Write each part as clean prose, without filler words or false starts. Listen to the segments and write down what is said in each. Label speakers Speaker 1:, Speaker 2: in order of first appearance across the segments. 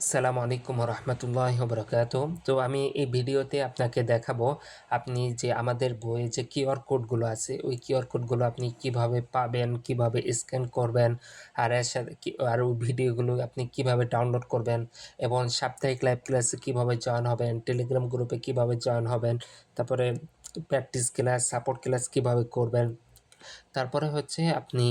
Speaker 1: আসসালামু আলাইকুম রহমতুল্লাহি বরকাতুহ। তো আমি এই ভিডিওতে আপনাকে দেখাবো আপনি যে আমাদের বইয়ে যে কিউআর কোডগুলো আছে ওই কিউআর কোডগুলো আপনি কিভাবে পাবেন, কিভাবে স্ক্যান করবেন, আর এর সাথে আর ওই ভিডিওগুলো আপনি কিভাবে ডাউনলোড করবেন এবং সাপ্তাহিক লাইভ ক্লাসে কিভাবে জয়েন হবেন, টেলিগ্রাম গ্রুপে কিভাবে জয়েন হবেন, তারপরে প্র্যাকটিস ক্লাস, সাপোর্ট ক্লাস কিভাবে করবেন, তারপরে হচ্ছে আপনি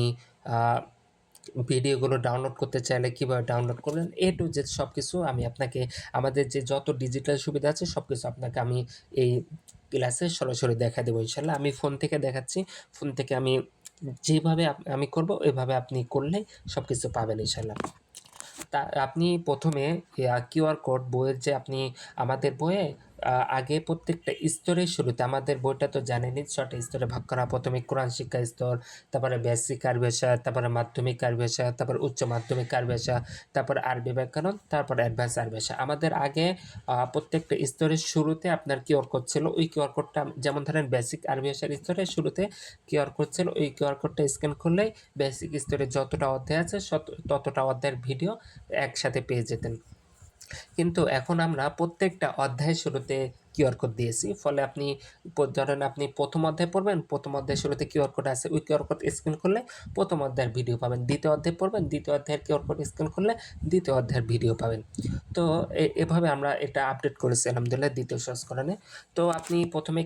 Speaker 1: ভিডিওগুলো ডাউনলোড করতে চাইলে কীভাবে ডাউনলোড করবেন, এ টু জেড সব কিছু আমি আপনাকে আমাদের যে যত ডিজিটাল সুবিধা আছে সব কিছু আপনাকে আমি এই ক্লাসে সরাসরি দেখা দেবো ইনশাল্লাহ। আমি ফোন থেকে দেখাচ্ছি, ফোন থেকে আমি যেভাবে আমি করব ওইভাবে আপনি করলে সব কিছু পাবেন ইনশাল্লাহ। তা আপনি প্রথমে কিউআর কোড বইয়ের যে আপনি আমাদের বইয়ে আগে প্রত্যেকটা স্তরের শুরুতে আমাদের বইটা তো জানেনই ৬টা স্তরে ভাগ করা। প্রথমে কোরআন শিক্ষা স্তর, তারপরে বেসিক আরবি ভাষা, তারপরে মাধ্যমিক আরবি ভাষা, তারপরে উচ্চ মাধ্যমিক আরবি ভাষা, তারপরে আরবি ব্যাকরণ, তারপরে অ্যাডভান্স আরবি ভাষা। আমাদের আগে প্রত্যেকটা স্তরের শুরুতে আপনার কিউআর কোড ছিল। ওই কিউআর কোডটা যেমন ধরেন বেসিক আরবি ভাষার স্তরের শুরুতে কিউআর কোড ছিল, ওই কিউআর কোডটা স্ক্যান করলেই বেসিক স্তরে যতটা অধ্যায় আছে ততটা অধ্যায়ের ভিডিও একসাথে পেয়ে যেতেন। কিন্তু এখন আমরা প্রত্যেকটা অধ্যায়ের শুরুতে কিউআর কোড দিয়েছি, ফলে আপনি ধরেন আপনি প্রথম অধ্যায় পড়বেন, প্রথম অধ্যায়ের শুরুতে কিউআর কোড আছে, ওই কিউআর কোড স্ক্যান করলে প্রথম অধ্যায়ের ভিডিও পাবেন। দ্বিতীয় অধ্যায় পড়বেন, দ্বিতীয় অধ্যায়ের কিউআর কোড স্ক্যান করলে দ্বিতীয় অধ্যায়ের ভিডিও পাবেন। তো এভাবে আমরা এটা আপডেট করেছি আলহামদুলিল্লাহ দ্বিতীয় সংস্করণে। তো আপনি প্রথমে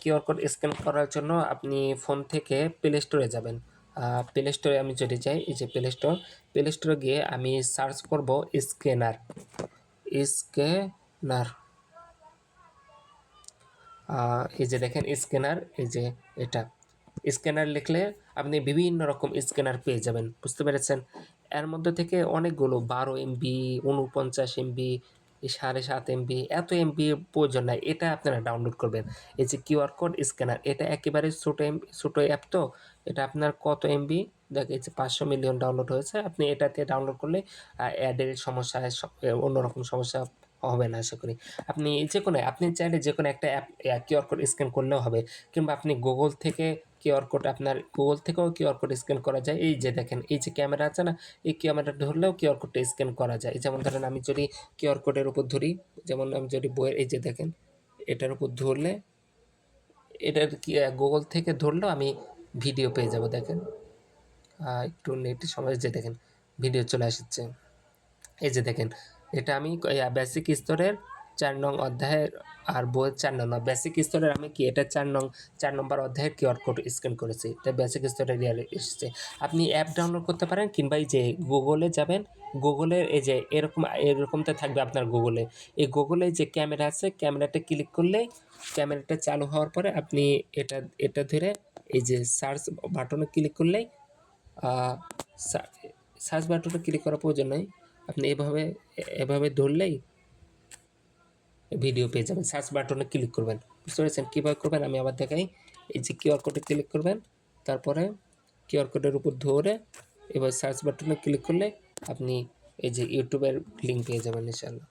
Speaker 1: কিউআর কোড স্ক্যান করার জন্য আপনি ফোন থেকে প্লে স্টোরে যাবেন। প্লে স্টোরে আমি যদি যাই, এই যে প্লে স্টোরে গিয়ে আমি সার্চ করব স্ক্যানার। স্ক্যানার এই যে দেখেন স্ক্যানার, এই যে এটা স্ক্যানার লিখলে আপনি বিভিন্ন রকম স্ক্যানার পেয়ে যাবেন, বুঝতে পেরেছেন? এর মধ্যে থেকে অনেকগুলো 12 MB, 49 MB, 7.5 MB, এত এমবি প্রয়োজন নাই, এটা আপনারা ডাউনলোড করবেন। এই যে কিউআর কোড স্ক্যানার, এটা একেবারে ছোটো অ্যাপ, তো এটা আপনার কত এমবি দেখ, এই যে 500 মিলিয়ন ডাউনলোড হয়েছে। আপনি এটাতে ডাউনলোড করলে অ্যাডের সমস্যা, অন্যরকম সমস্যা হবে না আশা করি। আপনি যে কোনো আপনি চাইলে যে কোনো একটা অ্যাপ কিউআর কোড স্ক্যান করলেও হবে, কিংবা আপনি গুগল থেকে কিউআর কোড, আপনার গুগল থেকেও কিউআর কোড স্ক্যান করা যায়। এই যে দেখেন এই যে ক্যামেরা আছে না, এই ক্যামেরা ধরলেও কিউআর কোডটা স্ক্যান করা যায়। যেমন ধরেন আমি যদি কিউআর কোডের উপর ধরি, যেমন আমি যদি বইয়ের এই যে দেখেন এটার উপর ধরলে, এটার কি গুগল থেকে ধরলেও আমি ভিডিও পেয়ে যাব। দেখেন একটু নেটের সময়, যে দেখেন ভিডিও চলে আসছে। এই যে দেখেন এটা আমি বেসিক স্তরের 4 নং অধ্যায়ের, আর বইয়ের 4 নং বেসিক স্তরের আমি কি এটা 4 নম্বর অধ্যায়ের কিউআর কোড স্ক্যান করেছি, এটা বেসিক স্তরের এসেছে। আপনি অ্যাপ ডাউনলোড করতে পারেন, কিংবা এই যে গুগলে যাবেন, গুগলের এই যে এরকমটা থাকবে আপনার গুগলে। এই গুগলে যে ক্যামেরা আছে, ক্যামেরাটা ক্লিক করলেই, ক্যামেরাটা চালু হওয়ার পরে আপনি এটা এটা ধরে এই যে সার্চ বাটনে ক্লিক করলেই, সার্চ বাটনে ক্লিক করার প্রয়োজন নেই, আপনি এভাবে ধরলেই ভিডিও পেয়ে যাবেন। সার্চ বাটনে ক্লিক করবেন, বুঝতে পেরেছেন? কীভাবে করবেন আমি আবার দেখাই। এই যে কিউআর কোডে ক্লিক করবেন, তারপরে কিউআর কোডের উপর ধরে এবার সার্চ বাটনে ক্লিক করলে আপনি এই যে ইউটিউবের লিঙ্ক পেয়ে যাবেন ইনশাআল্লাহ।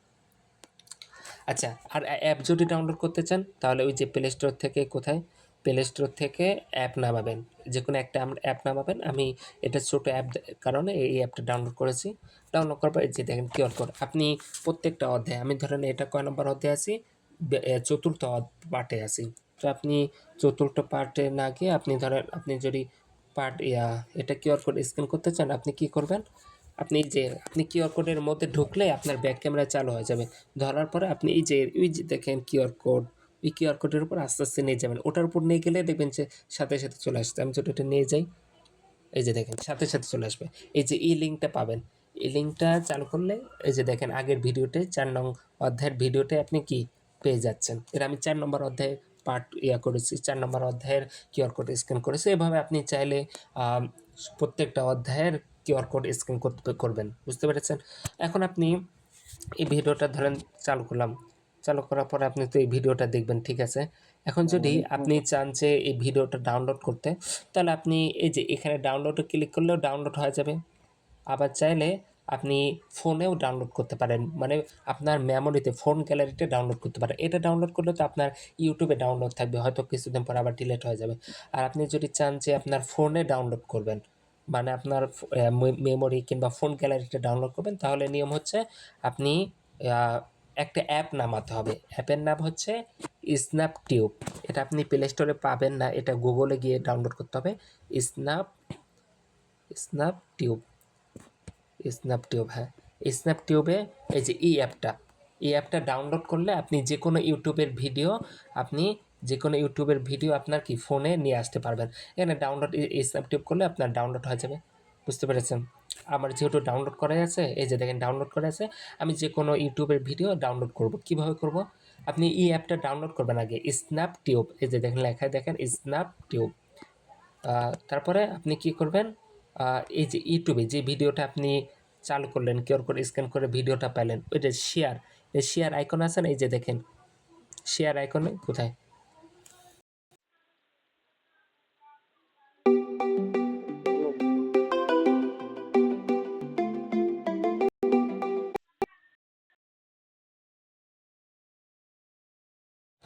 Speaker 1: আচ্ছা, আর অ্যাপ যদি ডাউনলোড করতে চান তাহলে ওই যে প্লে স্টোর থেকে, কোথায় প্লে স্টোর থেকে অ্যাপ নামাবেন, যে কোনো একটা অ্যাপ নামাবেন। আমি এটা ছোটো অ্যাপ কারণে এই অ্যাপটা ডাউনলোড করেছি। ডাউনলোড করার পর এই যে দেখেন কিউআর কোড, আপনি প্রত্যেকটা অধ্যায়, আমি ধরেন এটা কয় নম্বর অধ্যায়ে আছি, চতুর্থ পার্টে আছি। তো আপনি চতুর্থ পার্টে না গিয়ে আপনি ধরেন আপনি যদি এটা কিউআর কোড স্ক্যান করতে চান, আপনি কি করবেন, আপনি কিউআর কোডের মধ্যে ঢুকলে আপনার ব্যাক ক্যামেরা চালু হয়ে যাবে। ধরার পরে আপনি ওই যে দেখেন কিউআর কোড, ওই কিউআর কোডের উপর আস্তে আস্তে নিয়ে যাবেন। ওটার উপর নিয়ে গেলে দেখবেন যে সাথে সাথে চলে আসছে। আমি যদি ওটা নিয়ে যাই, এই যে দেখেন সাথে সাথে চলে আসবে। এই যে এই লিঙ্কটা পাবেন, এই লিঙ্কটা চালু করলে এই যে দেখেন আগের ভিডিওতে 4 নং অধ্যায়ের ভিডিওতে আপনি কি পেয়ে যাচ্ছেন। এর আমি 4 নম্বর অধ্যায়ে পার্ট করেছি, 4 নম্বর অধ্যায়ের কিউআর কোড স্ক্যান করেছি। এভাবে আপনি চাইলে প্রত্যেকটা অধ্যায়ের কিউআর কোড স্ক্যান করবেন, বুঝতে পেরেছেন? এখন আপনি এই ভিডিওটা ধরেন চালু করলাম, চালু করার পরে আপনি তো এই ভিডিওটা দেখবেন, ঠিক আছে? এখন যদি আপনি চান যে এই ভিডিওটা ডাউনলোড করতে, তাহলে আপনি এই যে এখানে ডাউনলোডে ক্লিক করলেও ডাউনলোড হয়ে যাবে। আবার চাইলে আপনি ফোনেও ডাউনলোড করতে পারেন, মানে আপনার মেমোরিতে, ফোন গ্যালারিতে ডাউনলোড করতে পারেন। এটা ডাউনলোড করলে তো আপনার ইউটিউবে ডাউনলোড থাকবে, হয়তো কিছুদিন পর আবার ডিলিট হয়ে যাবে। আর আপনি যদি চান যে আপনার ফোনে ডাউনলোড করবেন, মানে আপনার মেমোরি কিংবা ফোন গ্যালারিতে ডাউনলোড করবেন, তাহলে নিয়ম হচ্ছে আপনি একটা অ্যাপ নামাতে হবে। অ্যাপের নাম হচ্ছে স্ন্যাপটিউব। এটা আপনি প্লে স্টোরে পাবেন না, এটা গুগলে গিয়ে ডাউনলোড করতে হবে। স্ন্যাপটিউব স্ন্যাপটিউব হ্যাঁ, স্ন্যাপটিউবে এই যে এই অ্যাপটা ডাউনলোড করলে আপনি যে কোনো ইউটিউবের ভিডিও আপনার কি ফোনে নিয়ে আসতে পারবেন। এখানে ডাউনলোড স্ন্যাপটিউব করলে আপনার ডাউনলোড হয়ে যাবে। বুঝতে পেরেছেন? আমার যেহেতু ডাউনলোড করাই আছে, এই যে দেখেন ডাউনলোড করা আছে, আমি যে কোনো ইউটিউবের ভিডিও ডাউনলোড করব। কিভাবে করব? আপনি এই অ্যাপটা ডাউনলোড করবেন আগে, স্ন্যাপটিউব, এই যে দেখেন লেখায় দেখেন স্ন্যাপটিউব। তারপরে আপনি কি করবেন, এই যে ইউটিউবে যে ভিডিওটা আপনি চালু করলেন, কিউআর কোড স্ক্যান করে ভিডিওটা পেলেন, ওইটা শেয়ার আইকন আছে না, এই যে দেখেন শেয়ার আইকনে কোথায়,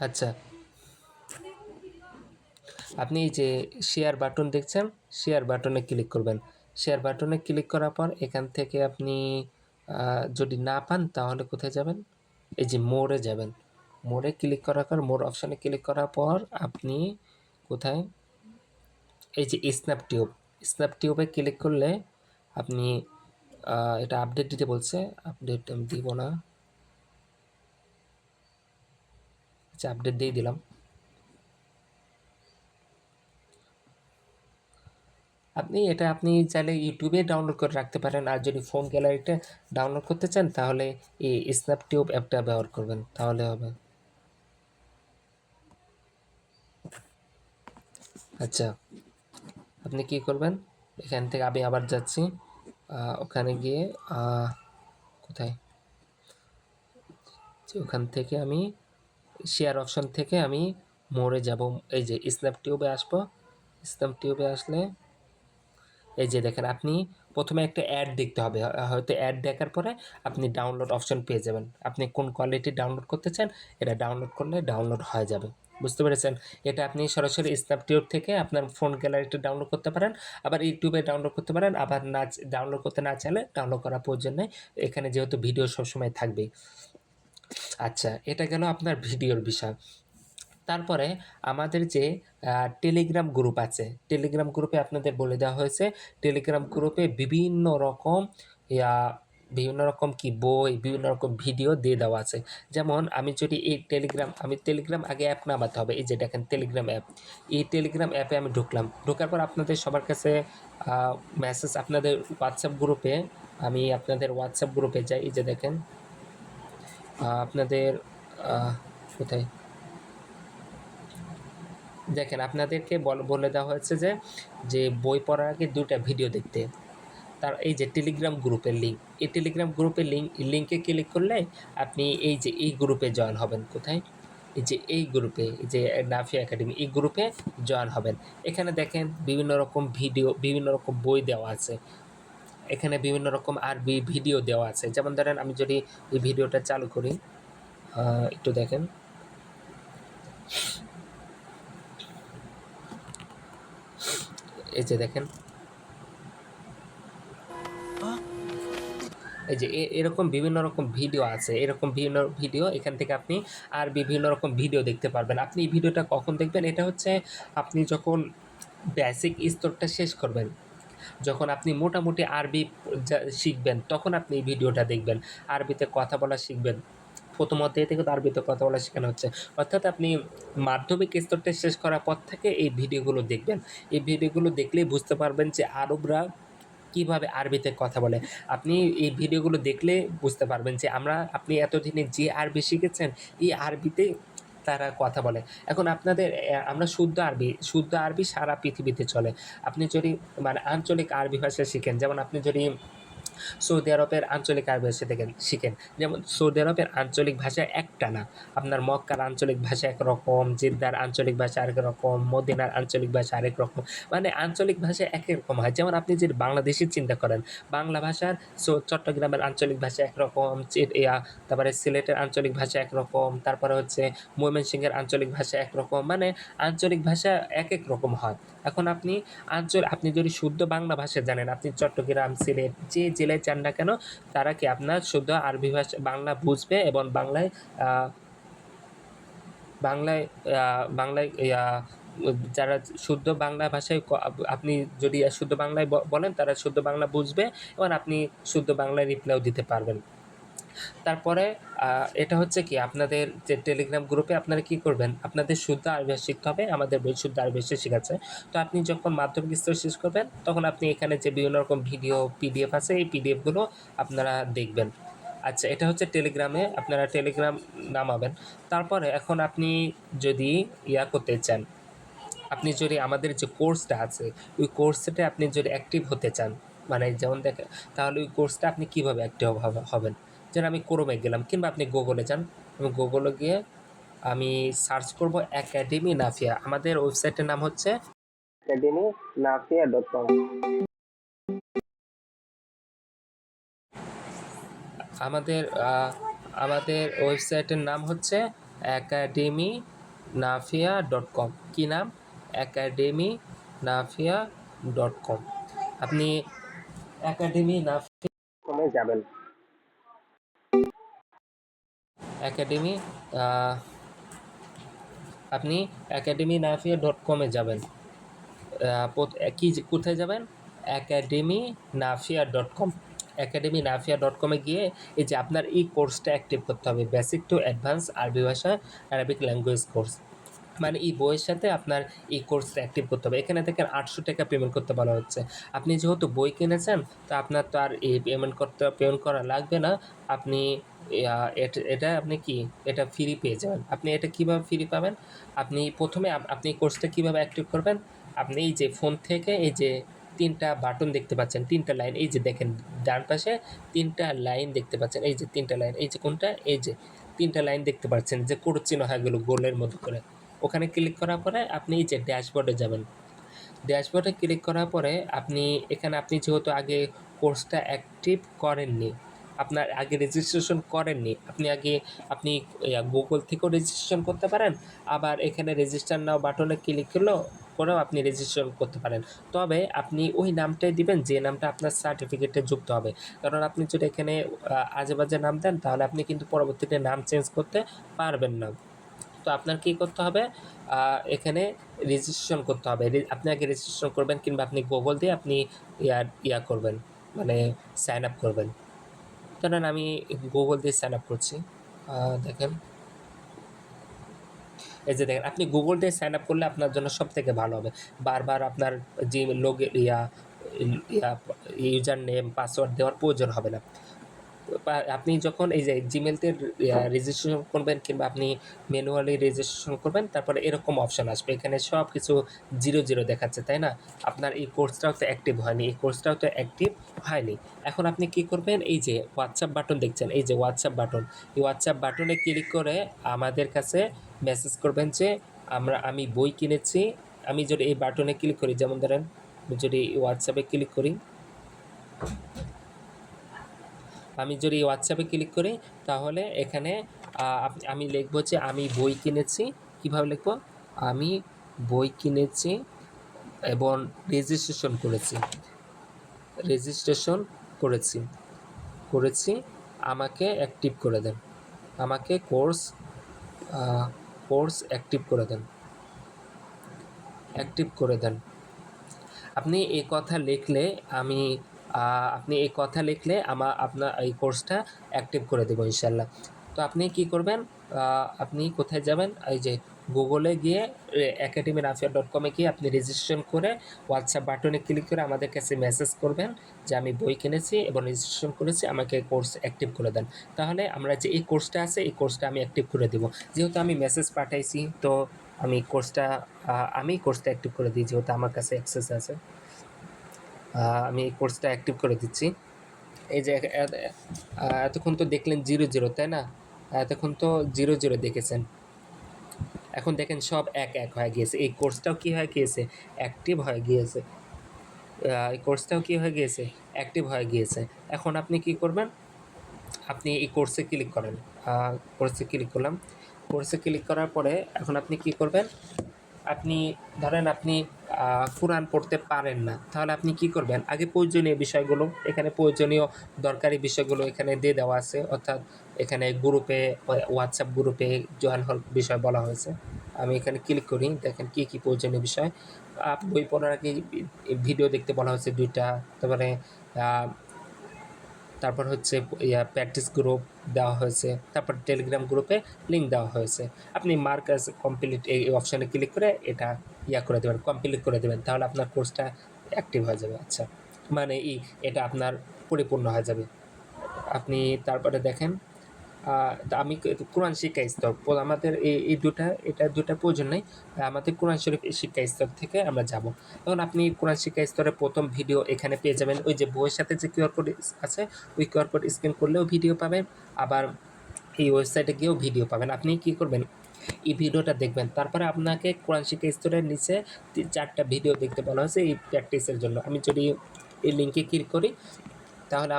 Speaker 1: আচ্ছা আপনি এই যে শেয়ার বাটন দেখছেন, শেয়ার বাটনে ক্লিক করবেন। শেয়ার বাটনে ক্লিক করার পর এখান থেকে আপনি যদি না পান তাহলে কোথায় যাবেন, এই যে মোড়ে যাবেন। মোড়ে ক্লিক করার পর, মোড় অপশানে ক্লিক করার পর আপনি কোথায়, এই যে স্ন্যাপটিউবে ক্লিক করলে আপনি এটা আপডেট দিতে বলছে, আপডেট আমি দিব না, আচ্ছা আপডেট দিয়ে দিলাম। আপনি চাইলে ইউটিউবে ডাউনলোড করে রাখতে পারেন, আর যদি ফোন গ্যালারিতে ডাউনলোড করতে চান তাহলে এই স্ন্যাপটিউব অ্যাপটা ব্যবহার করবেন, তাহলে হবে। আচ্ছা আপনি কি করবেন, এখান থেকে আমি আবার যাচ্ছি, ওখানে গিয়ে কোথায়, ওখান থেকে আমি শেয়ার অপশন থেকে আমি মোড়ে যাব, এই যে স্ন্যাপটিউবে আসবো। স্ন্যাপটিউবে আসলে এই যে দেখেন, আপনি প্রথমে একটা অ্যাড দেখতে হবে, হয়তো অ্যাড দেখার পরে আপনি ডাউনলোড অপশন পেয়ে যাবেন। আপনি কোন কোয়ালিটি ডাউনলোড করতে চান, এটা ডাউনলোড করলে ডাউনলোড হয়ে যাবে। বুঝতে পেরেছেন? এটা আপনি সরাসরি স্ন্যাপটিউব থেকে আপনার ফোন গ্যালারিতে ডাউনলোড করতে পারেন, আবার ইউটিউবে ডাউনলোড করতে পারেন, আবার ডাউনলোড করতে না চাইলে ডাউনলোড করার প্রয়োজন নেই, এখানে যেহেতু ভিডিও সবসময় থাকবেই। আচ্ছা এটা গেল আপনার ভিডিওর বিষয়। তারপরে আমাদের যে টেলিগ্রাম গ্রুপ আছে, টেলিগ্রাম গ্রুপে আপনাদের বলে দেওয়া হয়েছে, টেলিগ্রাম গ্রুপে বিভিন্ন রকম কি বই, বিভিন্ন রকম ভিডিও দিয়ে দেওয়া আছে। যেমন আমি যদি টেলিগ্রাম আগে অ্যাপ নামাতে হবে, এই যে দেখেন টেলিগ্রাম অ্যাপ, এই টেলিগ্রাম অ্যাপে আমি ঢোকার পর আপনাদের সবার কাছে মেসেজ, আপনাদের হোয়াটসঅ্যাপ গ্রুপে, আমি আপনাদের হোয়াটসঅ্যাপ গ্রুপে যাই, এই যে দেখেন আপনাদের কোথায় দেখেন আপনাদেরকে বলে দেওয়া হয়েছে যে বই পড়ার আগে 2টা ভিডিও দেখতে। তার এই যে টেলিগ্রাম গ্রুপের লিঙ্ক, এই টেলিগ্রাম গ্রুপের লিঙ্কে ক্লিক করলে আপনি এই যে এই গ্রুপে জয়েন হবেন। কোথায়, এই যে এই গ্রুপে, এই যে নাফিয়া একাডেমি, এই গ্রুপে জয়েন হবেন। এখানে দেখেন বিভিন্ন রকম ভিডিও, বিভিন্ন রকম বই দেওয়া আছে, এখানে বিভিন্ন রকম আরবি ভিডিও দেওয়া আছে। যেমন ধরেন আমি যদি এই ভিডিওটা চালু করি, একটু দেখেন, এই যে দেখেন, এই যে এরকম বিভিন্ন রকম ভিডিও আছে, এরকম বিভিন্ন ভিডিও, এখান থেকে আপনি আর বিভিন্ন রকম ভিডিও দেখতে পারবেন। আপনি এই ভিডিওটা কখন দেখবেন, এটা হচ্ছে আপনি যখন বেসিক স্তরটা শেষ করবেন, যখন আপনি মোটামুটি আরবি শিখবেন, তখন আপনি এই ভিডিওটা দেখবেন। আরবিতে কথা বলা শিখবেন, প্রথমত থেকে তো আরবিতে কথা বলা শেখানো হচ্ছে, অর্থাৎ আপনি মাধ্যমিক স্তরটা শেষ করার পর থেকে এই ভিডিওগুলো দেখবেন। এই ভিডিওগুলো দেখলেই বুঝতে পারবেন যে আরবরা কীভাবে আরবিতে কথা বলে। আপনি এই ভিডিওগুলো দেখলে বুঝতে পারবেন যে আপনি এতদিনে যে আরবি শিখেছেন, এই আরবিতে তারা কথা বলে। এখন আমরা শুদ্ধ আরবি সারা পৃথিবীতে চলে। আপনি যদি মানে আঞ্চলিক আরবি ভাষা শিখেন, যেমন আপনি যদি সৌদি আরবের আঞ্চলিক আরবি ভাষা শিখেন, যেমন সৌদি আরবের আঞ্চলিক ভাষা একটা না, আপনার মক্কার আঞ্চলিক ভাষা একরকম, জেদ্দার আঞ্চলিক ভাষা আরেক রকম, মদিনার আঞ্চলিক ভাষা আরেক রকম, মানে আঞ্চলিক ভাষা এক রকম হয়। যেমন আপনি যদি বাংলাদেশের চিন্তা করেন, বাংলা ভাষার চট্টগ্রামের আঞ্চলিক ভাষা একরকম, তারপরে সিলেটের আঞ্চলিক ভাষা একরকম, তারপরে হচ্ছে ময়মনসিংহের আঞ্চলিক ভাষা একরকম, মানে আঞ্চলিক ভাষা এক রকম হয়। এখন আপনি যদি শুদ্ধ বাংলা ভাষা জানেন, আপনি চট্টগ্রাম, সিলেট যে জেলায় যান না কেন তারা কি আপনার শুদ্ধ আরবি ভাষা বাংলা বুঝবে এবং বাংলায় বাংলায় বাংলায় যারা শুদ্ধ বাংলা ভাষায় আপনি যদি শুদ্ধ বাংলায় বলেন তারা শুদ্ধ বাংলা বুঝবে এবং আপনি শুদ্ধ বাংলায় রিপ্লাইও দিতে পারবেন। তারপরে এটা হচ্ছে কি আপনাদের যে টেলিগ্রাম গ্রুপে আপনারা কি করবেন, আপনাদের শুদ্ধ আরবি ভাষা শিখতে হবে, আমাদের বই শুদ্ধ আরবি ভাষা শেখাচ্ছে। তো আপনি যখন মাধ্যমিক স্তর শেষ করবেন তখন আপনি এখানে যে বিভিন্ন রকম ভিডিও পিডিএফ আছে এই পিডিএফগুলো আপনারা দেখবেন। আচ্ছা, এটা হচ্ছে টেলিগ্রামে আপনারা টেলিগ্রাম নামাবেন। তারপরে এখন আপনি যদি করতে চান, আপনি যদি আমাদের যে কোর্সটা আছে ওই কোর্সটাতে আপনি যদি অ্যাক্টিভ হতে চান, মানে যেমন দেখেন, তাহলে ওই কোর্সটা আপনি কীভাবে অ্যাক্টিভ হবেন। যেন আমি ক্রোমে গেলাম কিংবা আপনি গুগলে যান, আমি গুগলে গিয়ে আমি সার্চ করব একাডেমি নাফিয়া। আমাদের ওয়েবসাইটের নাম হচ্ছে academynafia.com। আমাদের ওয়েবসাইটের নাম হচ্ছে academynafia.com। কি নাম? academynafia.com। আপনি academynafia.com যাবেন। আপনি academynafia.com যাবেন। কোথায় যাবেন? academynafia.com। academynafia.com গিয়ে এই যে আপনার এই কোর্সটা অ্যাক্টিভ করতে হবে, বেসিক টু অ্যাডভান্স আরবি ভাষা অ্যারাবিক ল্যাঙ্গুয়েজ কোর্স। মানে এই বইয়ের সাথে আপনার এই কোর্সটা অ্যাক্টিভ করতে হবে। এখানে দেখেন 800 টাকা পেমেন্ট করতে বলা হচ্ছে। আপনি যেহেতু বই কিনেছেন তো আপনার তো আর এই পেমেন্ট করা লাগবে না। আপনি এটা আপনি কি এটা ফ্রি পেয়ে যাবেন। আপনি এটা কীভাবে ফ্রি পাবেন? আপনি প্রথমে আপনি কোর্সটা কীভাবে অ্যাক্টিভ করবেন, আপনি এই যে ফোন থেকে এই যে 3টা বাটন দেখতে পাচ্ছেন, 3টা লাইন, এই যে দেখেন ডান পাশে 3টা লাইন দেখতে পাচ্ছেন, এই যে 3টা লাইন, এই যে কোনটা, এই যে 3টা লাইন দেখতে পাচ্ছেন যে কোড চিহ্ন হয়ে গেল গোলের মতো করে। ওখানে ক্লিক করার পরে আপনি এই যে ড্যাশবোর্ডে যাবেন। ড্যাশবোর্ডে ক্লিক করার পরে আপনি এখানে আপনি যেহেতু আগে কোর্সটা অ্যাক্টিভ করেননি, আপনার আগে রেজিস্ট্রেশন করেননি, আপনি গুগল থেকেও রেজিস্ট্রেশন করতে পারেন, আবার এখানে রেজিস্টার নাও বাটনে ক্লিক করেও আপনি রেজিস্ট্রেশন করতে পারেন। তবে আপনি ওই নামটাই দিবেন যে নামটা আপনার সার্টিফিকেটে যুক্ত হবে। কারণ আপনি যদি এখানে আজেবাজে নাম দেন তাহলে আপনি কিন্তু পরবর্তীতে নাম চেঞ্জ করতে পারবেন না। তো আপনার কী করতে হবে, এখানে রেজিস্ট্রেশন করতে হবে। আপনি আগে রেজিস্ট্রেশন করবেন কিংবা আপনি গুগল দিয়ে আপনি করবেন, মানে সাইন আপ করবেন। ধরেন আমি গুগল দিয়ে সাইন আপ করছি। দেখেন এই যে দেখেন, আপনি গুগল দিয়ে সাইন আপ করলে আপনার জন্য সবথেকে ভালো হবে। বারবার আপনার যে ইউজার নেম পাসওয়ার্ড দেওয়ার প্রয়োজন হবে না। আপনি যখন এই যে জিমেলতে রেজিস্ট্রেশন করবেন কিংবা আপনি ম্যানুয়ালি রেজিস্ট্রেশন করবেন, তারপরে এরকম অপশান আসবে, এখানে সব কিছু 0 দেখাচ্ছে, তাই না? আপনার এই কোর্সটাও তো অ্যাক্টিভ হয়নি। এখন আপনি কি করবেন, এই যে হোয়াটসঅ্যাপ বাটন দেখছেন, এই যে হোয়াটসঅ্যাপ বাটন, এই হোয়াটসঅ্যাপ বাটনে ক্লিক করে আমাদের কাছে মেসেজ করবেন যে আমি বই কিনেছি। আমি যদি এই বাটনে ক্লিক করি, যেমন ধরেন যদি হোয়াটসঅ্যাপে ক্লিক করি, আমি যদি হোয়াটসঅ্যাপে ক্লিক করি তাহলে এখানে আমি লিখব যে আমি বই কিনেছি। কীভাবে লিখব? আমি বই কিনেছি এবং রেজিস্ট্রেশন করেছি, আমাকে অ্যাক্টিভ করে দেন, আমাকে কোর্স অ্যাক্টিভ করে দেন। আপনি এই কথা লিখলে আপনার এই কোর্সটা অ্যাক্টিভ করে দেবো ইনশাল্লাহ। তো আপনি কি করবেন, আপনি কোথায় যাবেন, এই যে গুগলে গিয়ে academynafia.com গিয়ে আপনি রেজিস্ট্রেশন করে হোয়াটসঅ্যাপ বাটনে ক্লিক করে আমাদের কাছে মেসেজ করবেন যে আমি বই কিনেছি এবং রেজিস্ট্রেশন করেছি, আমাকে কোর্স অ্যাক্টিভ করে দেন। তাহলে আমরা যে এই কোর্সটা আছে এই কোর্সটা আমি অ্যাক্টিভ করে দেবো। যেহেতু আমি মেসেজ পাঠাইছি তো আমি কোর্সটা অ্যাক্টিভ করে দিই, যেহেতু আমার কাছে অ্যাক্সেস আছে। আমি এই কোর্সটা অ্যাক্টিভ করে দিচ্ছি। এই যে এতক্ষণ তো দেখলেন 0 তাই না? এতক্ষণ তো 0 দেখেছেন। এখন দেখেন সব 1 হয়ে গিয়েছে। এই কোর্সটাও কী হয়ে গিয়েছে, অ্যাক্টিভ হয়ে গিয়েছে। অ্যাক্টিভ হয়ে গিয়েছে। এখন আপনি কি করবেন, আপনি এই কোর্সে ক্লিক করেন। কোর্সে ক্লিক করলাম। কোর্সে ক্লিক করার পরে এখন আপনি কি করবেন, আপনি ধরেন আপনি কোরআন পড়তে পারেন না, তাহলে আপনি কি করবেন? আগে প্রয়োজনীয় বিষয়গুলো, এখানে প্রয়োজনীয় দরকারি বিষয়গুলো এখানে দিয়ে দেওয়া আছে, অর্থাৎ এখানে গ্রুপে হোয়াটসঅ্যাপ গ্রুপে জয়েন হওয়ার বিষয় বলা হয়েছে। আমি এখানে ক্লিক করি, দেখেন কী কী প্রয়োজনীয় বিষয়। বই পড়ার আগে ভিডিও দেখতে বলা হয়েছে 2টা, তারপরে তারপর হচ্ছে প্র্যাকটিস গ্রুপ দেওয়া হয়েছে, তারপর টেলিগ্রাম গ্রুপে লিঙ্ক দেওয়া হয়েছে। আপনি মার্ক অ্যাজ কমপ্লিট এই অপশানে ক্লিক করে এটা করে দেবেন, কমপ্লিট করে দেবেন, তাহলে আপনার কোর্সটা অ্যাক্টিভ হয়ে যাবে। আচ্ছা, মানে এটা আপনার পরিপূর্ণ হয়ে যাবে। আপনি তারপরে দেখেন আমি কোরআন শিক্ষা স্তর আমাদের এই দুটা প্রয়োজন নেই। আমাদের কোরআন শরীফ শিক্ষা স্তর থেকে আমরা যাব। এখন আপনি কোরআন শিক্ষা স্তরে প্রথম ভিডিও এখানে পেয়ে যাবেন। ওই যে বইয়ের সাথে যে কিউআর কোড আছে, ওই কিউআর কোড স্ক্যান করলেও ভিডিও পাবেন, আবার এই ওয়েবসাইটে গিয়েও ভিডিও পাবেন। আপনি কি করবেন? এই ভিডিওটা দেখবেন, তারপরে আপনাকে কোরআন শিক্ষা স্তরের নিচে 4টা ভিডিও দেখতে বলা হয়েছে এই প্র্যাকটিসের জন্য। আমি যদি এই লিঙ্কে ক্লিক করি, তাহলে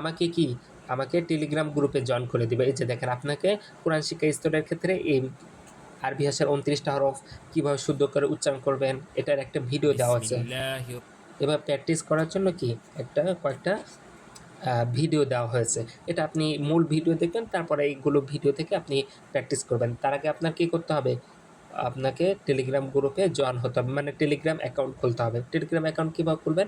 Speaker 1: আমাকে টেলিগ্রাম গ্রুপে জয়েন করে দিবে। এই যে দেখেন, আপনাকে কোরআন শিক্ষা স্তরের ক্ষেত্রে এই আরবি ভাষার 29টা হরফ কীভাবে শুদ্ধ করে উচ্চারণ করবেন এটার একটা ভিডিও দেওয়া আছে। এবার প্র্যাকটিস করার জন্য কয়েকটা ভিডিও দেওয়া হয়েছে। এটা আপনি মূল ভিডিও দেখবেন, তারপরে এইগুলো ভিডিও থেকে আপনি প্র্যাকটিস করবেন। তার আগে আপনার কী করতে হবে? আপনাকে টেলিগ্রাম গ্রুপে জয়েন হতে হবে, মানে টেলিগ্রাম অ্যাকাউন্ট খুলতে হবে। টেলিগ্রাম অ্যাকাউন্ট কীভাবে খুলবেন?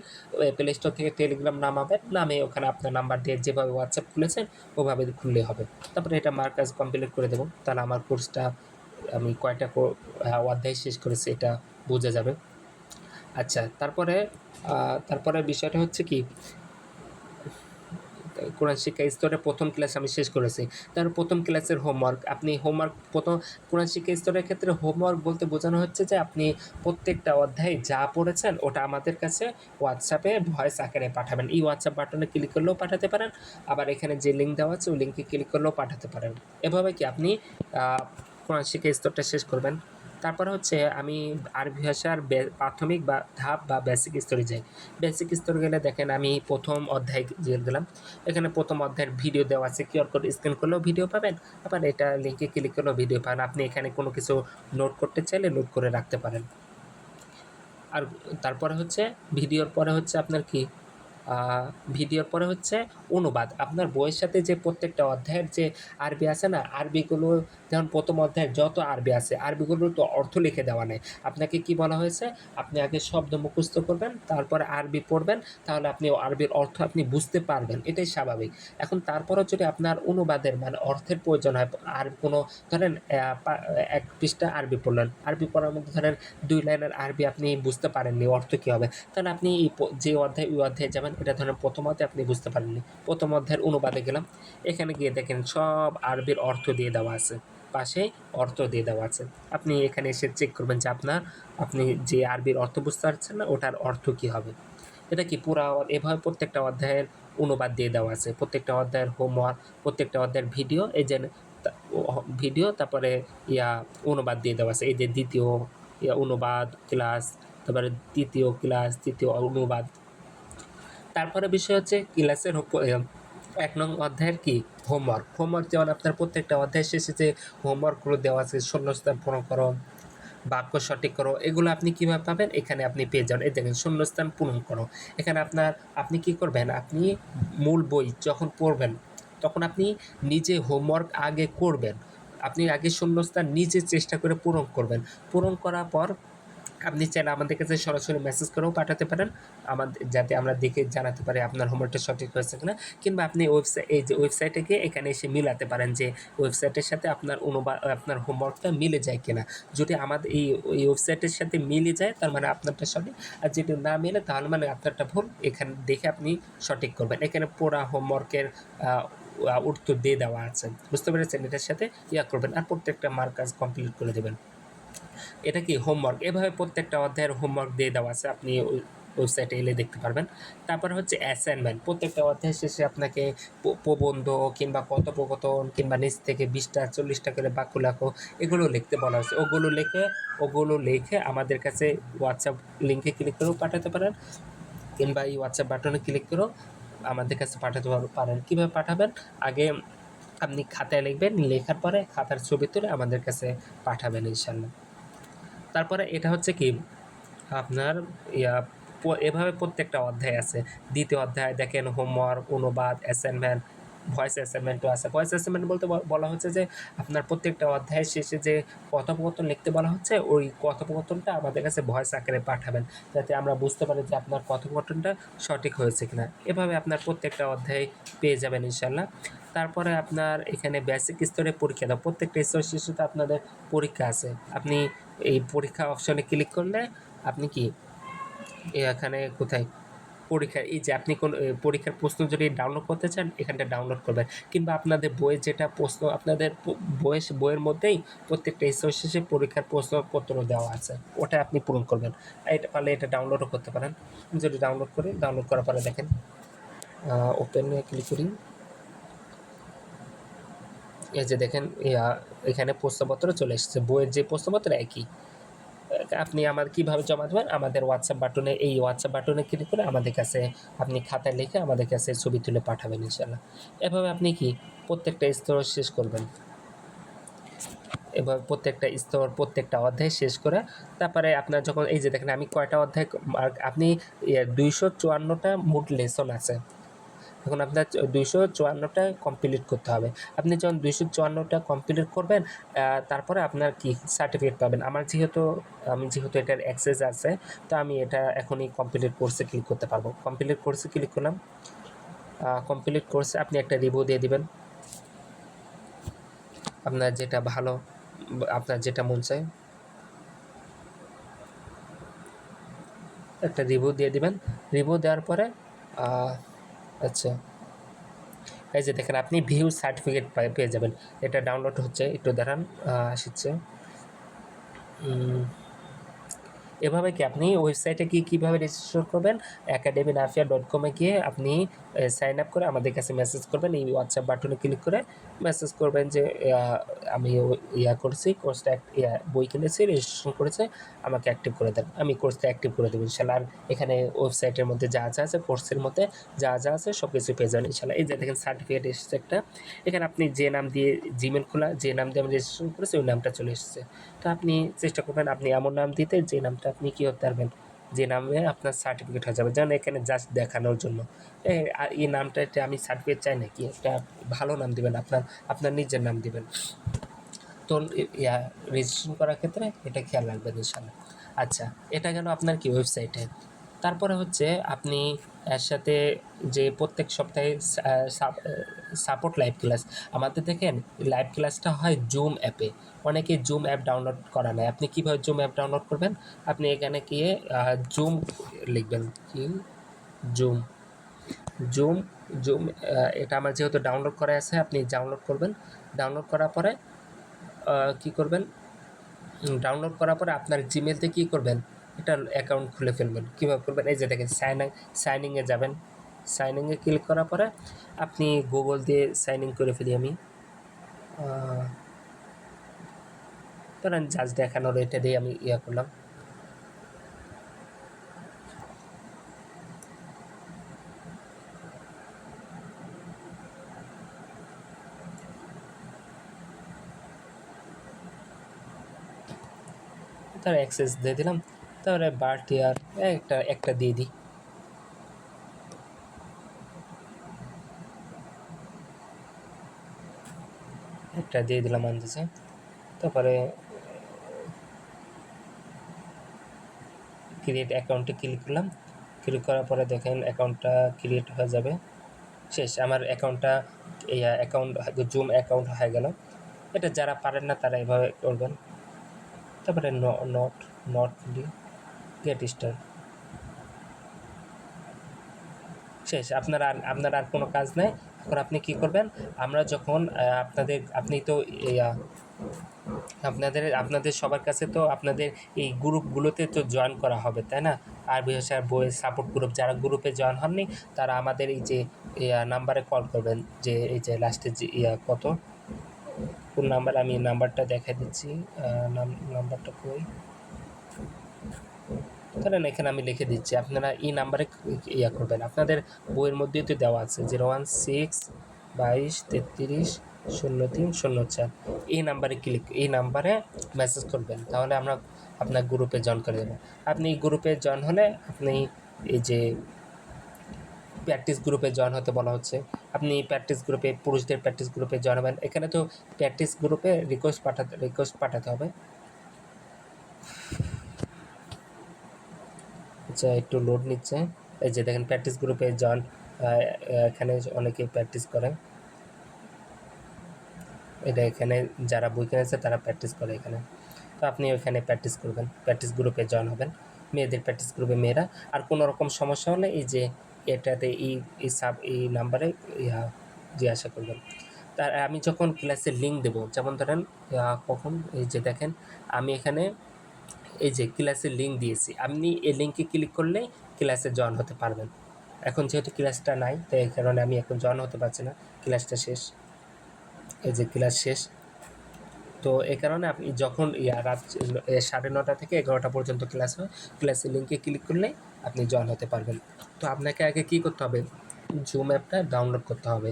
Speaker 1: প্লে স্টোর থেকে টেলিগ্রাম নামাবেন, নামে ওখানে আপনার নাম্বার দিয়ে যেভাবে হোয়াটসঅ্যাপ খুলেছেন ওভাবে খুললেই হবে। তারপরে এটা মার কাজ কমপ্লিট করে দেবো, তাহলে আমার কোর্সটা আমি কয়টা অধ্যায় শেষ করেছি এটা বোঝা যাবে। আচ্ছা, তারপরে বিষয়টা হচ্ছে কি, কোরআন শিক্ষা স্তরে প্রথম ক্লাস আমি শেষ করেছি। তার প্রথম ক্লাসের হোমওয়ার্ক, আপনি হোমওয়ার্ক প্রথম কোরআন শিক্ষা স্তরের ক্ষেত্রে হোমওয়ার্ক বলতে বোঝানো হচ্ছে যে আপনি প্রত্যেকটা অধ্যায়ে যা পড়েছেন ওটা আমাদের কাছে হোয়াটসঅ্যাপে ভয়েস আকারে পাঠাবেন। এই হোয়াটসঅ্যাপ বাটনে ক্লিক করলেও পাঠাতে পারেন, আবার এখানে যে লিঙ্ক দেওয়া আছে ওই লিঙ্কে ক্লিক করলেও পাঠাতে পারেন। এভাবে কি আপনি কোরআন শিক্ষা স্তরটা শেষ করবেন। তারপরে হচ্ছে আমি আরবি ভাষার প্রাথমিক বা ধাপ বা বেসিক স্তরে যাই। বেসিক স্তরে গেলে দেখেন আমি প্রথম অধ্যায় গেলাম। এখানে প্রথম অধ্যায়ের ভিডিও দেওয়া আছে, কিউআর কোড স্ক্যান করলেও ভিডিও পাবেন, আবার এটা লিঙ্কে ক্লিক করলেও ভিডিও পাবেন। আপনি এখানে কোনো কিছু নোট করতে চাইলে নোট করে রাখতে পারেন। আর তারপরে হচ্ছে ভিডিওর পরে হচ্ছে আপনার কি, ভিডিওর পরে হচ্ছে অনুবাদ। আপনার বইয়ের সাথে যে প্রত্যেকটা অধ্যায়ের যে আরবি আছে না, আরবিগুলো যেমন প্রথম অধ্যায়ের যত আরবি আছে আরবিগুলোর তো অর্থ লিখে দেওয়া নেই। আপনাকে কি বলা হয়েছে? আপনি আগে শব্দ মুখস্থ করবেন, তারপরে আরবি পড়বেন, তাহলে আপনি আরবির অর্থ আপনি বুঝতে পারবেন, এটাই স্বাভাবিক। এখন তারপরেও যদি আপনার অনুবাদের মানে অর্থের প্রয়োজন হয়, আর কোনো ধরেন 1 পৃষ্ঠা আরবি পড়লেন, আরবি পড়ার মধ্যে ধরেন 2 লাইনের আরবি আপনি বুঝতে পারেননি অর্থ কী হবে, তাহলে আপনি যে অধ্যায় ওই অধ্যায়ে যাবেন। এটা ধরেন প্রথম অধ্যায় আপনি বুঝতে পারেননি, প্রথম অধ্যায়ের অনুবাদে গেলাম, এখানে গিয়ে দেখেন সব আরবির অর্থ দিয়ে দেওয়া আছে, পাশে অর্থ দিয়ে দেওয়া আছে। আপনি এখানে এসে চেক করবেন যে আপনি যে আরবির অর্থ বুঝতে পারছেন না ওটার অর্থ কী হবে। এটা কি পুরা এভাবে প্রত্যেকটা অধ্যায়ের অনুবাদ দিয়ে দেওয়া আছে, প্রত্যেকটা অধ্যায়ের হোমওয়ার্ক, প্রত্যেকটা অধ্যায়ের ভিডিও, এই যে ভিডিও, তারপরে অনুবাদ দিয়ে দেওয়া আছে। এই যে দ্বিতীয় অনুবাদ ক্লাস, তারপরে তৃতীয় ক্লাস, তৃতীয় অনুবাদ। তারপরে বিষয় হচ্ছে ক্লাসের 1 নং অধ্যায়ের কি হোমওয়ার্ক, যেমন আপনার প্রত্যেকটা অধ্যায় শেষে যে হোমওয়ার্কগুলো দেওয়া আছে, শূন্যস্থান পূরণ করো, বাক্য সঠিক করো, এগুলো আপনি কীভাবে পাবেন? এখানে আপনি পেয়ে যাবেন। এই দেখেন শূন্যস্থান পূরণ করো, এখানে আপনি কি করবেন? আপনি মূল বই যখন পড়বেন তখন আপনি নিজে হোমওয়ার্ক আগে করবেন, আপনি আগে শূন্যস্থান নিজে চেষ্টা করে পূরণ করবেন। পূরণ করার পর আপনি চাইলে আমাদের কাছে সরাসরি মেসেজ করেও পাঠাতে পারেন, যাতে আমরা দেখে জানাতে পারি আপনার হোমওয়ার্কটা সঠিক হয়েছে কিনা। কিংবা আপনি এই যে ওয়েবসাইটে গিয়ে এখানে এসে মিলাতে পারেন যে ওয়েবসাইটের সাথে আপনার হোমওয়ার্কটা মিলে যায় কিনা। যদি আমাদের এই ওয়েবসাইটের সাথে মিলে যায় তার মানে আপনারটা সঠিক, আর যদি না মিলে তাহলে মানে আপনারটা ভুল। এখানে দেখে আপনি সঠিক করবেন। এখানে পুরা হোমওয়ার্কের উত্তর দিয়ে দেওয়া আছে, বুঝতে পেরেছেন? এটার সাথে করবেন আর প্রত্যেকটা মার্ক কাজ কমপ্লিট করে দেবেন। এটা কি হোমওয়ার্ক, এভাবে প্রত্যেকটা অধ্যায়ের হোমওয়ার্ক দিয়ে দেওয়া আছে, আপনি ওয়েবসাইটে এলে দেখতে পারবেন। তারপর হচ্ছে অ্যাসাইনমেন্ট, প্রত্যেকটা অধ্যায় শেষে আপনাকে প্রবন্ধ কিংবা কথোপকথন কিংবা নিচ থেকে 20টা 40টা করে বাক্য লেখো, এগুলো লিখতে বলা হয়েছে। ওগুলো লিখে আমাদের কাছে হোয়াটসঅ্যাপ লিঙ্কে ক্লিক করেও পাঠাতে পারেন, কিংবা এই হোয়াটসঅ্যাপ বাটনে ক্লিক করেও আমাদের কাছে পাঠাতে পারেন। কীভাবে পাঠাবেন? আগে আপনি খাতায় লিখবেন, লেখার পরে খাতার ছবি তুলে আমাদের কাছে পাঠাবেন ইনশাল্লাহ। তারপরে এটা হচ্ছে কি আপনার এভাবে প্রত্যেকটা অধ্যায় আছে। দ্বিতীয় অধ্যায় দেখেন হোমওয়ার্ক, অনুবাদ, অ্যাসাইনমেন্ট, ভয়েস অ্যাসাইনমেন্টও আছে। ভয়েস অ্যাসাইনমেন্ট বলতে বলা হচ্ছে যে আপনার প্রত্যেকটা অধ্যায়ের শেষে যে কথোপকথন লিখতে বলা হচ্ছে, ওই কথোপকথনটা আমাদের কাছে ভয়েস আকারে পাঠাবেন, যাতে আমরা বুঝতে পারি যে আপনার কথোপকথনটা সঠিক হয়েছে কিনা। এভাবে আপনার প্রত্যেকটা অধ্যায় পেয়ে যাবেন ইনশাল্লাহ। তারপরে আপনার এখানে বেসিক স্তরে পরীক্ষা দাও, প্রত্যেকটা স্তর শেষে তো আপনাদের পরীক্ষা আছে। আপনি এই পরীক্ষা অপশনে ক্লিক করলে আপনি কি এখানে কোথায় পরীক্ষা, এই যে আপনি কোন পরীক্ষার প্রশ্ন যদি ডাউনলোড করতে চান এখানটা ডাউনলোড করবেন, কিংবা আপনাদের বইয়ের যেটা প্রশ্ন, আপনাদের বইয়ের মধ্যেই প্রত্যেকটা স্তর শেষে পরীক্ষার প্রশ্নপত্র দেওয়া আছে, ওটা আপনি পূরণ করবেন। এটা পারলে এটা ডাউনলোডও করতে পারেন। যদি ডাউনলোড করার পরে দেখেন ওপেনে ক্লিক করি, এই যে দেখেন এখানে প্রশ্নপত্র চলে এসেছে, বইয়ের যে প্রশ্নপত্র একই। আপনি কীভাবে জমা দেবেন, আমাদের হোয়াটসঅ্যাপ বাটনে, এই হোয়াটসঅ্যাপ বাটনে ক্লিক করে আমাদের কাছে আপনি খাতায় লিখে আমাদের কাছে ছবি তুলে পাঠাবেন ইনশাল্লাহ। এভাবে আপনি কি প্রত্যেকটা স্তর শেষ করবেন, এভাবে প্রত্যেকটা স্তর প্রত্যেকটা অধ্যায় শেষ করে তারপরে আপনার যখন এই যে দেখেন আমি কয়টা অধ্যায়, আপনি 254টা মোট লেসন আছে, এখন আপনার 254টা কমপ্লিট করতে হবে। আপনি যখন 254টা কমপ্লিট করবেন তারপরে আপনার কি সার্টিফিকেট পাবেন। আমি যেহেতু এটার অ্যাক্সেস আছে, তো আমি এটা এখনই কমপ্লিট কোর্সে ক্লিক করতে পারবো। কমপ্লিট কোর্সে ক্লিক করলাম, কমপ্লিট কোর্সে আপনি একটা রিভিউ দিয়ে দিবেন, আপনার যেটা ভালো, আপনার যেটা মন চায় একটা রিভিউ দিয়ে দিবেন। রিভিউ দেওয়ার পরে আচ্ছা, এই যে দেখেন আপনি ভিউ সার্টিফিকেট পেয়ে যাবেন। এটা ডাউনলোড হচ্ছে, একটু দাঁড়ান, আসছে। এভাবে কি আপনি ওয়েবসাইটে গিয়ে কীভাবে রেজিস্ট্রেশন করবেন, academynaafia.com গিয়ে আপনি সাইন আপ করে আমাদের কাছে মেসেজ করবেন, এই হোয়াটসঅ্যাপ বাটনে ক্লিক করে মেসেজ করবেন যে আমি করছি, কোর্সটা বই কিনেছি, রেজিস্ট্রেশন করেছে, আমাকে অ্যাক্টিভ করে দেন। আমি কোর্সটা অ্যাক্টিভ করে দেবো ইনশাল্লাহ। আর এখানে ওয়েবসাইটের মধ্যে যা যা আছে, কোর্সের মধ্যে যা যা আছে সব কিছু পেয়ে যাবেন ইনশাল্লাহ। এই যে দেখেন সার্টিফিকেট এসেছে একটা, এখানে আপনি যে নাম দিয়ে জিমেল খোলা, যে নাম দিয়ে আমি রেজিস্ট্রেশন করেছি ওই নামটা চলে এসেছে। তো আপনি চেষ্টা করবেন আপনি এমন নাম দিতে যে নামটা আপনি কী করতে পারবেন, যে নামে আপনার সার্টিফিকেট হয়ে যাবে। যেমন এখানে জাস্ট দেখানোর জন্য এই নামটা, আমি সার্টিফিকেট চাই নাকি, একটা ভালো নাম দিবেন, আপনার নিজের নাম দিবেন। তো রেজিস্ট্রেশন করার ক্ষেত্রে এটা খেয়াল রাখবেন ইনশাল্লাহ। আচ্ছা, এটা গেল আপনার কি ওয়েবসাইটে। তারপরে হচ্ছে আপনি এর সাথে যে প্রত্যেক সপ্তাহে সাপোর্ট লাইভ ক্লাস, আমাদের দেখেন লাইভ ক্লাসটা হয় জুম অ্যাপে, অনেকে জুম অ্যাপ ডাউনলোড করা নেয়। আপনি কীভাবে জুম অ্যাপ ডাউনলোড করবেন, আপনি এখানে গিয়ে জুম লিখবেন, কি জুম জুম জুম এটা আমার যেহেতু ডাউনলোড করা আছে, আপনি ডাউনলোড করবেন। ডাউনলোড করার পরে কী করবেন, ডাউনলোড করার পরে আপনার জিমেলতে কী করবেন, এটা অ্যাকাউন্ট খুলে ফেলবেন। কীভাবে করবেন, এই যে দেখেন সাইনিংয়ে যাবেন, সাইনিংয়ে ক্লিক করার পরে আপনি গুগল দিয়ে সাইন ইন করে ফেলি আমি, ধরেন জাস্ট দেখানোর এটা দিয়ে আমি করলাম। তার অ্যাক্সেস দিয়ে দিলাম, তারপরে বার্থ ইয়ার একটা দিয়ে দিই, একটা দিয়ে দিলাম আনতেছে। তারপরে ক্রিয়েট অ্যাকাউন্টে ক্লিক করলাম, ক্লিক করার পরে দেখেন অ্যাকাউন্টটা ক্রিয়েট হয়ে যাবে। শেষ, আমার অ্যাকাউন্টটা জুম অ্যাকাউন্ট হয়ে গেল। এটা যারা পারেন না তারা এভাবে করবেন। তারপরে নট গেট স্টার্ট, শেষ। আপনার আর কোনো কাজ নেই। এখন আপনি কি করবেন, আমরা যখন আপনি তো আপনাদের সবার কাছে তো আপনাদের এই গ্রুপগুলোতে তো জয়েন করা হবে, তাই না? আরবি ভাষার বইয়ের সাপোর্ট গ্রুপ, যারা গ্রুপে জয়েন হননি তারা আমাদের এই যে নাম্বারে কল করবেন, যে এই যে লাস্টে যে কোন নাম্বার, আমি নাম্বারটা দেখা দিচ্ছি, নাম্বারটা কই, ধরেন এখানে আমি লিখে দিচ্ছি, আপনারা এই নাম্বারে করবেন। আপনাদের বইয়ের মধ্যেই তো দেওয়া আছে 016 22 33 0304 এই নাম্বারে এই নাম্বারে মেসেজ করবেন, তাহলে আমরা আপনার গ্রুপে জয়েন করে দেবো। আপনি গ্রুপে জয়েন হলে আপনি এই যে প্র্যাকটিস গ্রুপে জয়েন হতে বলা হচ্ছে, আপনি প্র্যাকটিস গ্রুপে, পুরুষদের প্র্যাকটিস গ্রুপে জয়েন হবেন। এখানে তো প্র্যাকটিস গ্রুপে রিকোয়েস্ট পাঠাতে হবে। আচ্ছা, একটু লোড নিচ্ছে। এই যে দেখেন প্র্যাকটিস গ্রুপে জয়েন, এখানে অনেকে প্র্যাকটিস করে। এটা এখানে যারা বই কিনেছে তারা প্র্যাকটিস করে এখানে। তো আপনি ওইখানে প্র্যাকটিস করবেন, প্র্যাকটিস গ্রুপে জয়েন হবেন, মেয়েদের প্র্যাকটিস গ্রুপে মেয়েরা। আর কোনো রকম সমস্যা হলে এই যে এটাতে এই নাম্বারে জিজ্ঞাসা করবেন। তার আমি যখন ক্লাসের লিঙ্ক দেবো, যেমন ধরেন কখন, এই যে দেখেন আমি এখানে এই যে ক্লাসের লিঙ্ক দিয়েছি, আপনি এই লিঙ্কে ক্লিক করলেই ক্লাসে জয়েন হতে পারবেন। এখন যেহেতু ক্লাসটা নাই, তো এই কারণে আমি এখন জয়েন হতে পারছি না, ক্লাসটা শেষ। এই যে ক্লাস শেষ। তো এই কারণে আপনি যখন রাত 9:30 থেকে 11টা পর্যন্ত ক্লাস হয়, ক্লাসের লিঙ্কে ক্লিক করলে আপনি জয়েন হতে পারবেন। তো আপনাকে আগে কী করতে হবে, জুম অ্যাপটা ডাউনলোড করতে হবে।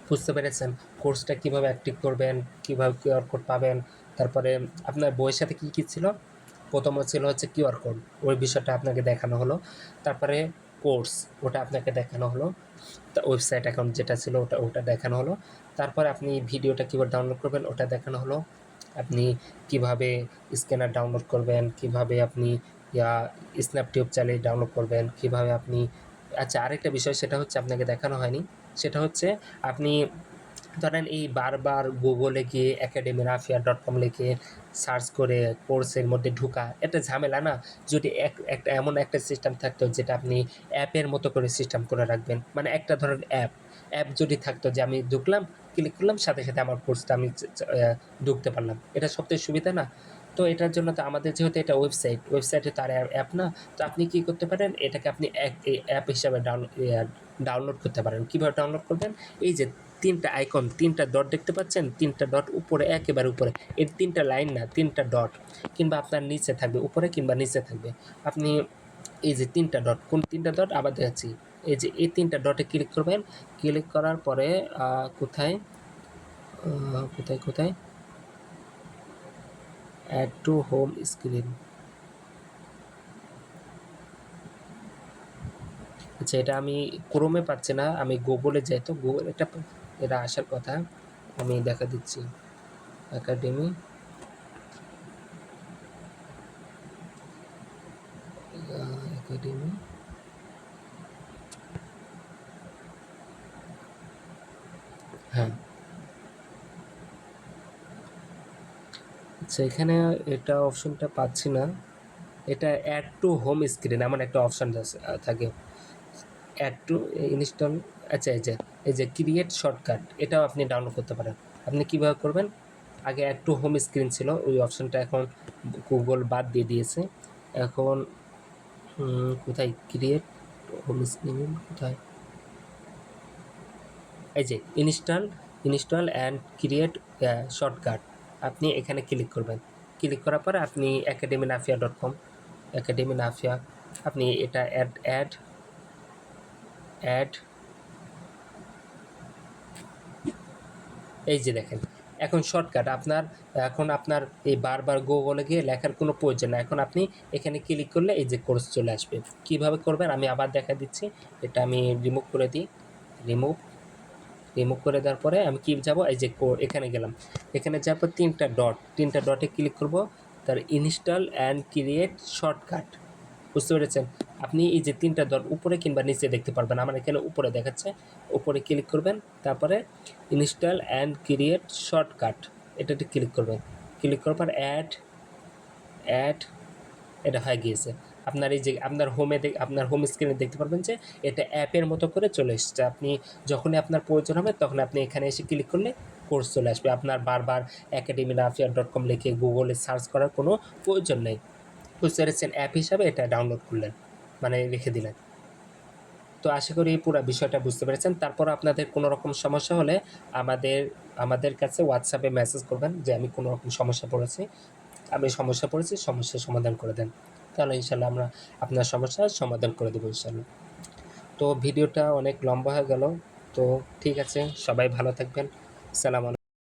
Speaker 1: বুঝতে পেরেছেন? কোর্সটা কীভাবে অ্যাক্টিভ করবেন, কীভাবে কিউআর কোড পাবেন, তারপরে আপনার বইয়ের সাথে কী কী ছিল, প্রথম ছিল হচ্ছে কিউআর কোড, ওই বিষয়টা আপনাকে দেখানো হলো। তারপরে কোর্স, ওটা আপনাকে দেখানো হলো। ওয়েবসাইট অ্যাকাউন্ট যেটা ছিল ওটা দেখানো হলো। তারপরে আপনি ভিডিওটা কীভাবে ডাউনলোড করবেন ওটা দেখানো হলো। আপনি কিভাবে স্ক্যানার ডাউনলোড করবেন, কিভাবে আপনি স্ন্যাপটিউব চালিয়ে ডাউনলোড করবেন, কিভাবে আপনি, আচ্ছা আরেকটা বিষয় সেটা হচ্ছে আপনাকে দেখানো হয়নি, সেটা হচ্ছে আপনি ধরেন এই বারবার গুগলে গিয়ে academyraphia.com লিখে সার্চ করে কোর্সের মধ্যে ঢোকা, এটা ঝামেলা না? যদি একটা এমন একটা সিস্টেম থাকতো যেটা আপনি অ্যাপের মতো করে সিস্টেম করে রাখবেন, মানে একটা ধরেন অ্যাপ যদি থাকতো যে আমি ঢুকলাম, ক্লিক করলাম, সাথে সাথে আমার কোর্সটা আমি ঢুকতে পারলাম, এটা সবথেকে সুবিধা না? তো এটার জন্য তো আমাদের যেহেতু এটা ওয়েবসাইটে তার অ্যাপ না, তো আপনি কী করতে পারেন, এটাকে আপনি অ্যাপ হিসাবে ডাউনলোড করতে পারেন। কীভাবে ডাউনলোড করবেন, এই যে 3টা আইকন, 3টা ডট দেখতে পাচ্ছেন, 3টা ডট উপরে, একেবারে উপরে, এর 3টা লাইন না, 3টা ডট, কিংবা আপনার নিচে থাকবে, উপরে কিংবা নিচে থাকবে। আপনি এই যে 3টা ডট, কোন 3টা ডট আবার দেখাচ্ছি, এই যে এই 3টা ডটে ক্লিক করবেন। ক্লিক করার পরে কোথায় অ্যাড টু হোম স্ক্রিন, আচ্ছা এটা আমি ক্রোমে পাচ্ছি না, আমি গুগলে যাই, তো গুগল এটা আসার কথা, আমি দেখা দিচ্ছি। একাডেমি হ্যাঁ, আচ্ছা এখানে এটা অপশনটা পাচ্ছি না, এটা অ্যাড টু হোম স্ক্রিন এমন একটা অপশান থাকে, অ্যাড টু ইনস্টল। আচ্ছা এই যে ক্রিয়েট শর্টকাট, এটাও আপনি ডাউনলোড করতে পারেন। আপনি কীভাবে করবেন, আগে অ্যাড টু হোম স্ক্রিন ছিল, ওই অপশানটা এখন গুগল বাদ দিয়ে দিয়েছে। এখন কোথায় ক্রিয়েট হোম স্ক্রিন, কোথায়, এই যে ইনস্টল অ্যান্ড ক্রিয়েট শর্টকাট, আপনি এখানে ক্লিক করবেন। ক্লিক করার পরে আপনি academyraphia.com, আপনি এটা অ্যাড এই যে দেখেন, এখন শর্টকাট আপনার এই বারবার গুগলে গিয়ে লেখার কোনো প্রয়োজন না, এখন আপনি এখানে ক্লিক করলে এই যে কোর্স চলে আসবে। কীভাবে করবেন আমি আবার দেখা দিচ্ছি, এটা আমি রিমুভ করে দিই। রিমুভ করে দেওয়ার পরে আমি কি যাব, এই যে এখানে গেলাম, এখানে যাওয়ার পর 3টা ডটে ক্লিক করব, তার ইনস্টল অ্যান্ড ক্রিয়েট শর্টকাট। বুঝতে পেরেছেন? আপনি এই যে 3টা ডট উপরে কিংবা নিচে দেখতে পারবেন, আমার এখানে উপরে দেখাচ্ছে, উপরে ক্লিক করবেন, তারপরে ইনস্টল অ্যান্ড ক্রিয়েট শর্টকাট, এটাতে ক্লিক করবেন। ক্লিক করার পর অ্যাড এটা হয়ে গিয়েছে। আপনার এই যে আপনার হোম স্ক্রিনে দেখতে পারবেন যে এটা অ্যাপের মতো করে চলে এসেছে। আপনি যখনই আপনার প্রয়োজন হবে তখন আপনি এখানে এসে ক্লিক করলে কোর্স চলে আসবে। আপনার বারবার academyraphia.com লিখে গুগলে সার্চ করার কোনো প্রয়োজন নেই। বুঝতে পেরেছেন? অ্যাপ হিসাবে এটা ডাউনলোড করলেন, মানে রেখে দিলেন। তো আশা করি পুরো বিষয়টা বুঝতে পেরেছেন। তারপর আপনাদের কোনো রকম সমস্যা হলে আমাদের কাছে হোয়াটসঅ্যাপে মেসেজ করবেন যে আমি কোনো রকম সমস্যার সমাধান করে দেন। তাহলে ইনশাআল্লাহ আমরা আপনার সমস্যার সমাধান করে দেবো ইনশাআল্লাহ। তো ভিডিওটা অনেক লম্বা হয়ে গেল, তো ঠিক আছে, সবাই ভালো থাকবেন। সালাম আলাইকুম।